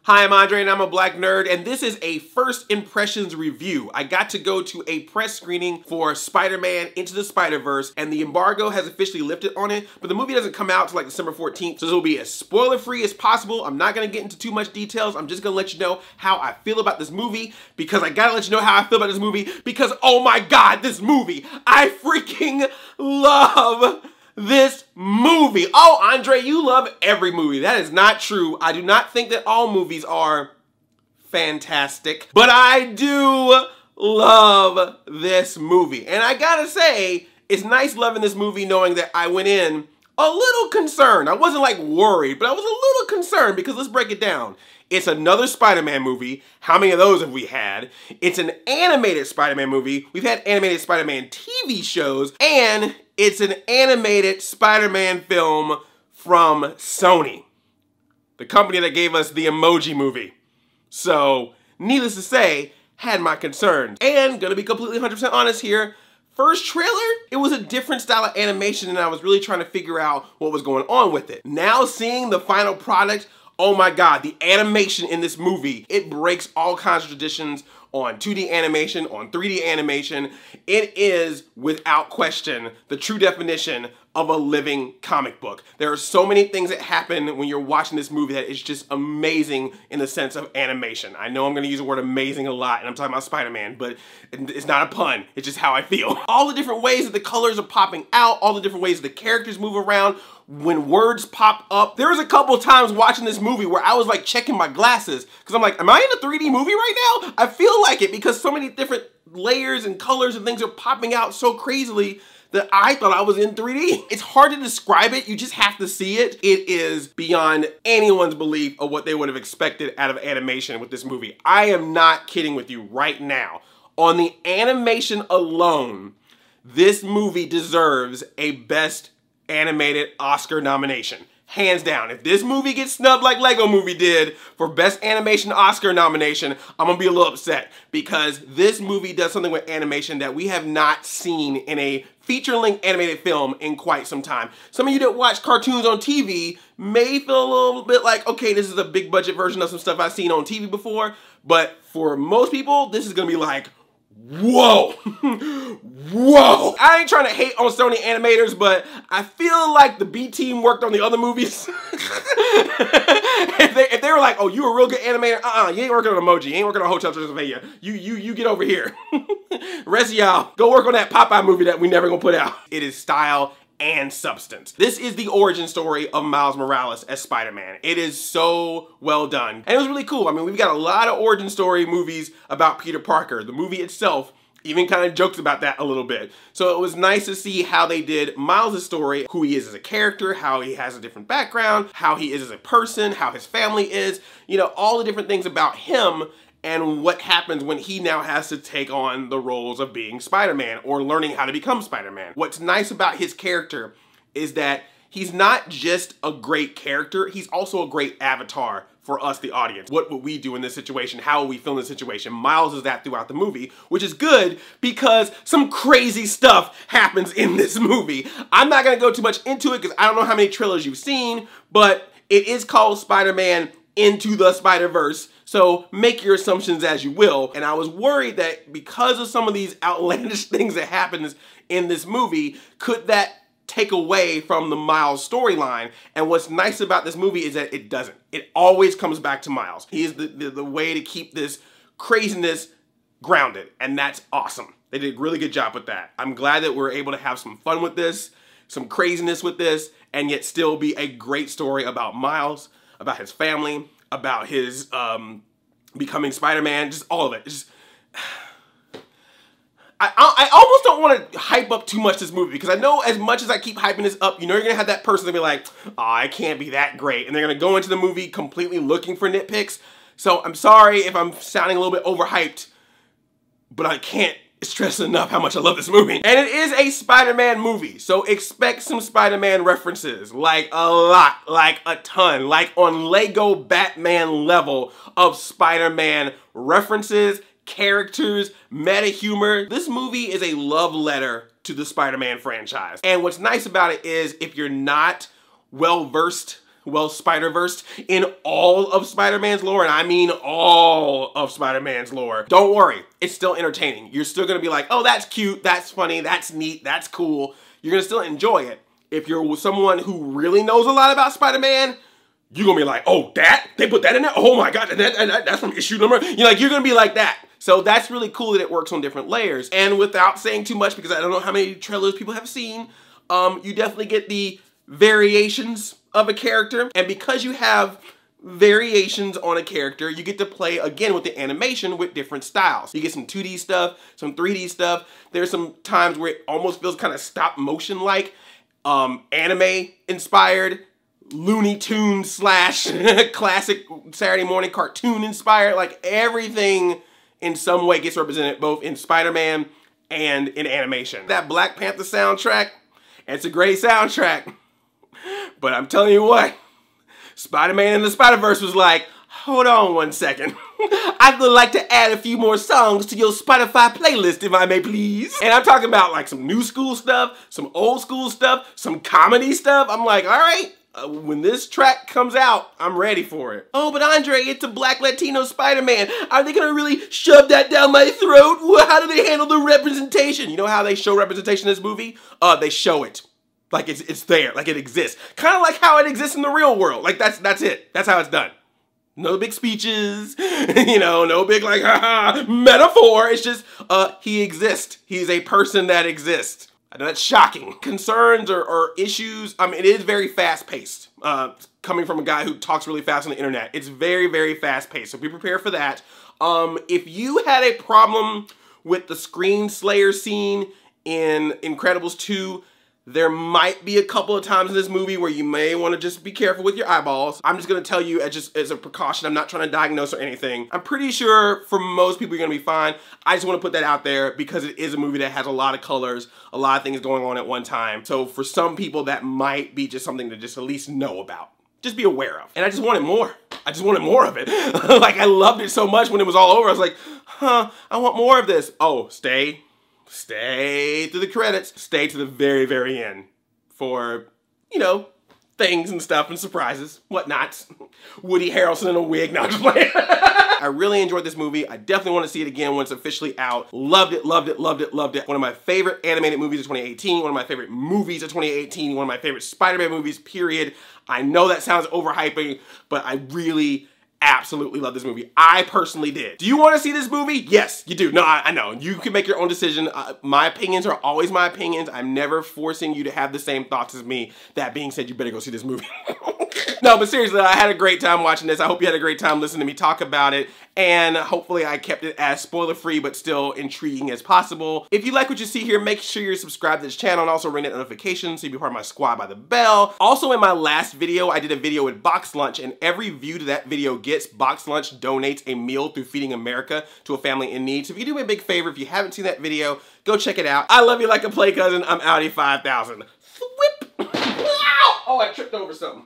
Hi, I'm Andre and I'm a black nerd, and this is a first impressions review. I got to go to a press screening for Spider-Man Into the Spider-Verse, and the embargo has officially lifted on it, but the movie doesn't come out till like December 14th, so this will be as spoiler-free as possible. I'm not gonna get into too much details. I'm just gonna let you know how I feel about this movie, because I gotta let you know how I feel about this movie, because oh my god, this movie! I freaking love this movie. Oh, Andre, you love every movie. That is not true. I do not think that all movies are fantastic, but I do love this movie. And I gotta say, it's nice loving this movie knowing that I went in a little concerned. I wasn't like worried, but I was a little concerned because let's break it down. It's another Spider-Man movie. How many of those have we had? It's an animated Spider-Man movie. We've had animated Spider-Man TV shows, and it's an animated Spider-Man film from Sony, the company that gave us the Emoji Movie. So, needless to say, had my concerns. And gonna be completely 100% honest here, first trailer, it was a different style of animation and I was really trying to figure out what was going on with it. Now seeing the final product, oh my god, the animation in this movie, it breaks all kinds of traditions on 2D animation, on 3D animation. It is, without question, the true definition of a living comic book. There are so many things that happen when you're watching this movie that is just amazing in the sense of animation. I know I'm gonna use the word amazing a lot and I'm talking about Spider-Man, but it's not a pun, it's just how I feel. All the different ways that the colors are popping out, all the different ways the characters move around, when words pop up. There was a couple of times watching this movie where I was like checking my glasses because I'm like, am I in a 3D movie right now? I feel like it because so many different layers and colors and things are popping out so crazily that I thought I was in 3D. It's hard to describe it, you just have to see it. It is beyond anyone's belief of what they would have expected out of animation with this movie. I am not kidding with you right now. On the animation alone, this movie deserves a Best Animated Oscar nomination. Hands down. If this movie gets snubbed like Lego Movie did for Best Animation Oscar nomination, I'm gonna be a little upset because this movie does something with animation that we have not seen in a feature-length animated film in quite some time. Some of you that watch cartoons on TV may feel a little bit like, okay, this is a big budget version of some stuff I've seen on TV before, but for most people, this is gonna be like, whoa, whoa. I ain't trying to hate on Sony animators, but I feel like the B team worked on the other movies. if they were like, oh, you a real good animator, you ain't working on Emoji, you ain't working on Hotel Transylvania, you get over here. Rest of y'all, go work on that Popeye movie that we never gonna put out. It is style and substance. This is the origin story of Miles Morales as Spider-Man. It is so well done. And it was really cool. I mean, we've got a lot of origin story movies about Peter Parker. The movie itself even kind of jokes about that a little bit. So it was nice to see how they did Miles' story, who he is as a character, how he has a different background, how he is as a person, how his family is, you know, all the different things about him and what happens when he now has to take on the roles of being Spider-Man or learning how to become Spider-Man. What's nice about his character is that he's not just a great character, he's also a great avatar for us, the audience. What would we do in this situation? How would we feel in this situation? Miles is that throughout the movie, which is good because some crazy stuff happens in this movie. I'm not gonna go too much into it because I don't know how many trailers you've seen, but it is called Spider-Man Into the Spider-Verse. So make your assumptions as you will. And I was worried that because of some of these outlandish things that happens in this movie, could that take away from the Miles storyline? And what's nice about this movie is that it doesn't. It always comes back to Miles. He is the way to keep this craziness grounded, and that's awesome. They did a really good job with that. I'm glad that we're able to have some fun with this, some craziness with this, and yet still be a great story about Miles, about his family, about his becoming Spider-Man, just all of it. Just, I almost don't want to hype up too much this movie because I know as much as I keep hyping this up, you know you're going to have that person to be like, oh, it can't be that great. And they're going to go into the movie completely looking for nitpicks. So I'm sorry if I'm sounding a little bit overhyped, but I can't stress enough how much I love this movie. And it is a Spider-Man movie, so expect some Spider-Man references, like a lot, like a ton, like on Lego Batman level of Spider-Man references, characters, meta humor. This movie is a love letter to the Spider-Man franchise. And what's nice about it is if you're not well-versed well Spider-Versed in all of Spider-Man's lore, and I mean all of Spider-Man's lore, don't worry, it's still entertaining. You're still gonna be like, oh, that's cute, that's funny, that's neat, that's cool. You're gonna still enjoy it. If you're someone who really knows a lot about Spider-Man, you're gonna be like, oh, they put that in there? Oh my God, that's from issue number. You're gonna be like that. So that's really cool that it works on different layers. And without saying too much, because I don't know how many trailers people have seen, you definitely get the variations of a character. And because you have variations on a character, you get to play again with the animation with different styles. You get some 2D stuff, some 3D stuff. There's some times where it almost feels kind of stop motion like, anime inspired, Looney Tunes slash classic Saturday morning cartoon inspired. Like everything in some way gets represented both in Spider-Man and in animation. That Black Panther soundtrack, it's a great soundtrack. But I'm telling you what, Spider-Man and the Spider-Verse was like, hold on one second. I would like to add a few more songs to your Spotify playlist, if I may please. And I'm talking about like some new school stuff, some old school stuff, some comedy stuff. I'm like, all right, when this track comes out, I'm ready for it. Oh, but Andre, it's a Black Latino Spider-Man. Are they gonna really shove that down my throat? How do they handle the representation? You know how they show representation in this movie? They show it. Like it's there, like it exists. Kind of like how it exists in the real world. Like that's it. That's how it's done. No big speeches, no big like, haha, metaphor. It's just, he exists. He's a person that exists. I know that's shocking. Concerns or issues, I mean, it is very fast paced. Coming from a guy who talks really fast on the internet. It's very, very fast paced, so be prepared for that. If you had a problem with the Screen Slayer scene in Incredibles 2, there might be a couple of times in this movie where you may want to just be careful with your eyeballs. I'm just going to tell you as a precaution. I'm not trying to diagnose or anything. I'm pretty sure for most people you're going to be fine. I just want to put that out there because it is a movie that has a lot of colors, a lot of things going on at one time. So for some people that might be just something to just at least know about. Just be aware of. And I just wanted more. I just wanted more of it. Like I loved it so much when it was all over. I was like, I want more of this. Oh, stay through the credits, stay to the very, very end for, things and stuff and surprises, whatnots. Woody Harrelson in a wig, no, I'm just playing. I really enjoyed this movie. I definitely want to see it again when it's officially out. Loved it, loved it, loved it, loved it. One of my favorite animated movies of 2018, one of my favorite movies of 2018, one of my favorite Spider-Man movies, period. I know that sounds overhyping, but I really absolutely love this movie. I personally did. Do you want to see this movie? Yes, you do. No, I know. You can make your own decision. My opinions are always my opinions. I'm never forcing you to have the same thoughts as me. That being said, you better go see this movie. No, but seriously, I had a great time watching this. I hope you had a great time listening to me talk about it. And hopefully I kept it as spoiler-free but still intriguing as possible. If you like what you see here, make sure you're subscribed to this channel and also ring that notification so you be part of my squad by the bell. Also in my last video, I did a video with Box Lunch, and every view to that video gets Box Lunch donates a meal through Feeding America to a family in need. So if you do me a big favor, if you haven't seen that video, go check it out. I love you like a play cousin. I'm Audi 5000. Whip! Oh, I tripped over something.